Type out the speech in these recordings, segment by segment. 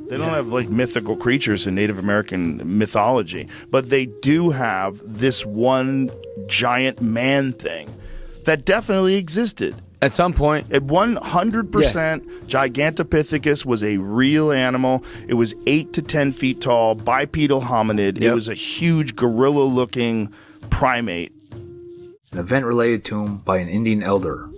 They don't have like mythical creatures in Native American mythology, but they do have this one giant man thing that definitely existed. At some point. At 100%, Gigantopithecus was a real animal. It was 8 to 10 feet tall, bipedal hominid. It was a huge gorilla-looking primate. An event related to him by an Indian elder.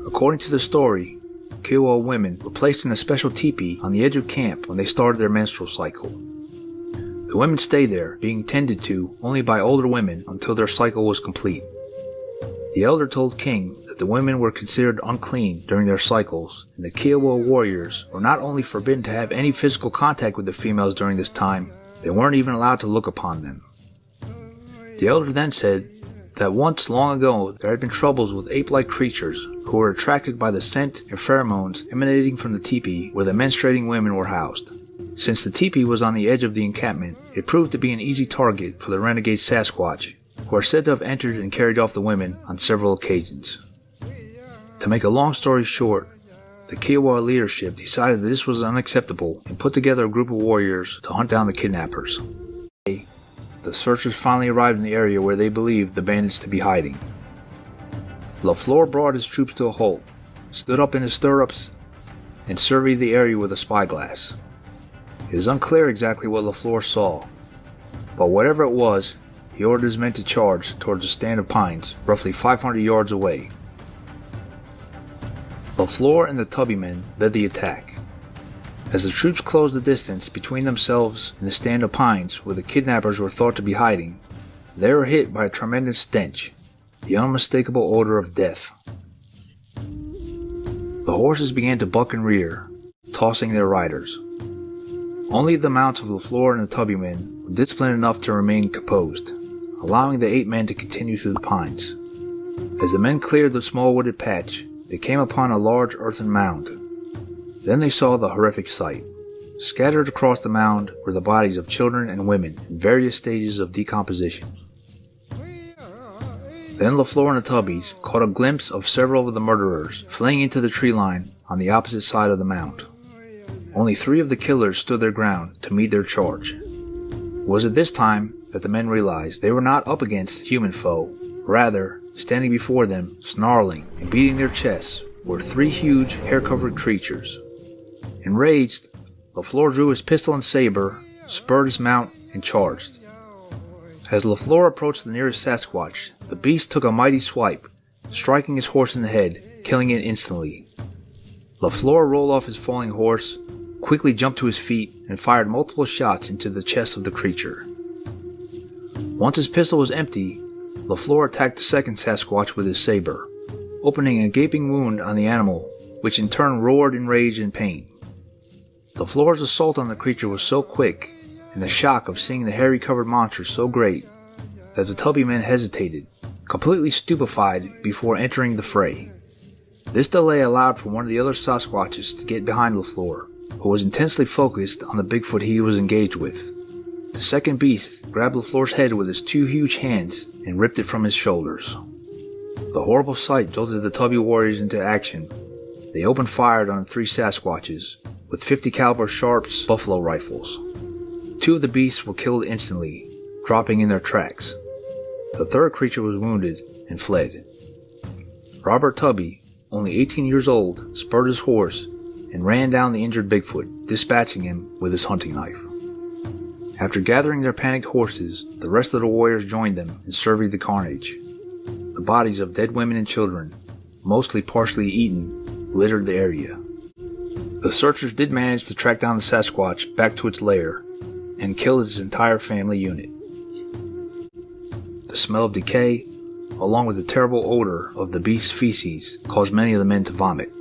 According to the story, Kiowa women were placed in a special teepee on the edge of camp when they started their menstrual cycle. The women stayed there, being tended to only by older women until their cycle was complete. The elder told King that the women were considered unclean during their cycles, and the Kiowa warriors were not only forbidden to have any physical contact with the females during this time, they weren't even allowed to look upon them. The elder then said that once long ago there had been troubles with ape-like creatures who were attracted by the scent and pheromones emanating from the teepee where the menstruating women were housed. Since the teepee was on the edge of the encampment, it proved to be an easy target for the renegade Sasquatch, who are said to have entered and carried off the women on several occasions. To make a long story short, the Kiowa leadership decided that this was unacceptable and put together a group of warriors to hunt down the kidnappers. The searchers finally arrived in the area where they believed the bandits to be hiding. LaFleur brought his troops to a halt, stood up in his stirrups, and surveyed the area with a spyglass. It is unclear exactly what LaFleur saw, but whatever it was, he ordered his men to charge towards a stand of pines, roughly 500 yards away. LaFleur and the Tubby men led the attack. As the troops closed the distance between themselves and the stand of pines where the kidnappers were thought to be hiding, they were hit by a tremendous stench, the unmistakable odor of death. The horses began to buck and rear, tossing their riders. Only the mounts of LaFleur and the Tubby men were disciplined enough to remain composed, allowing the 8 men to continue through the pines. As the men cleared the small wooded patch, they came upon a large earthen mound. Then they saw the horrific sight. Scattered across the mound were the bodies of children and women in various stages of decomposition. Then LaFleur and the Tubbies caught a glimpse of several of the murderers fleeing into the tree line on the opposite side of the mound. Only 3 of the killers stood their ground to meet their charge. It was at this time that the men realized they were not up against a human foe. Rather, standing before them, snarling and beating their chests, were 3 huge, hair-covered creatures. Enraged, LaFleur drew his pistol and saber, spurred his mount, and charged. As LaFleur approached the nearest Sasquatch, the beast took a mighty swipe, striking his horse in the head, killing it instantly. LaFleur rolled off his falling horse, quickly jumped to his feet, and fired multiple shots into the chest of the creature. Once his pistol was empty, LaFleur attacked the second Sasquatch with his saber, opening a gaping wound on the animal, which in turn roared in rage and pain. LaFleur's assault on the creature was so quick, and the shock of seeing the hairy-covered monster so great, that the Tubby men hesitated, completely stupefied before entering the fray. This delay allowed for one of the other Sasquatches to get behind LaFleur, who was intensely focused on the Bigfoot he was engaged with. The second beast grabbed LaFleur's head with his 2 huge hands and ripped it from his shoulders. The horrible sight jolted the Tubby warriors into action. They opened fire on the 3 Sasquatches with 50 caliber Sharps buffalo rifles. 2 of the beasts were killed instantly, dropping in their tracks. The third creature was wounded and fled. Robert Tubby, only 18 years old, spurred his horse and ran down the injured Bigfoot, dispatching him with his hunting knife. After gathering their panicked horses, the rest of the warriors joined them and surveyed the carnage. The bodies of dead women and children, mostly partially eaten, littered the area. The searchers did manage to track down the Sasquatch back to its lair and kill its entire family unit. The smell of decay, along with the terrible odor of the beast's feces, caused many of the men to vomit.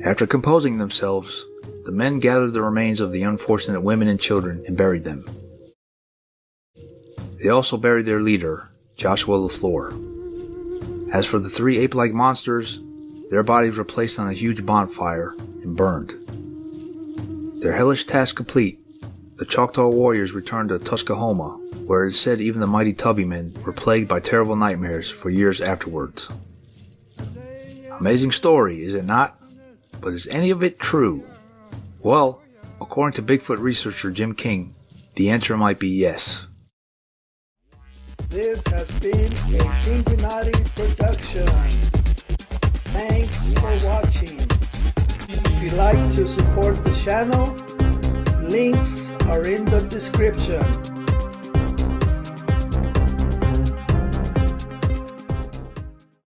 After composing themselves, the men gathered the remains of the unfortunate women and children and buried them. They also buried their leader, Joshua LaFleur. As for the 3 ape-like monsters, their bodies were placed on a huge bonfire and burned. Their hellish task complete, the Choctaw warriors returned to Tuscaloosa, where it is said even the mighty Tubby men were plagued by terrible nightmares for years afterwards. Amazing story, is it not? But is any of it true? Well, according to Bigfoot researcher Jim King, the answer might be yes. This has been a Kinginati production. Thanks for watching. If you'd like to support the channel, links are in the description.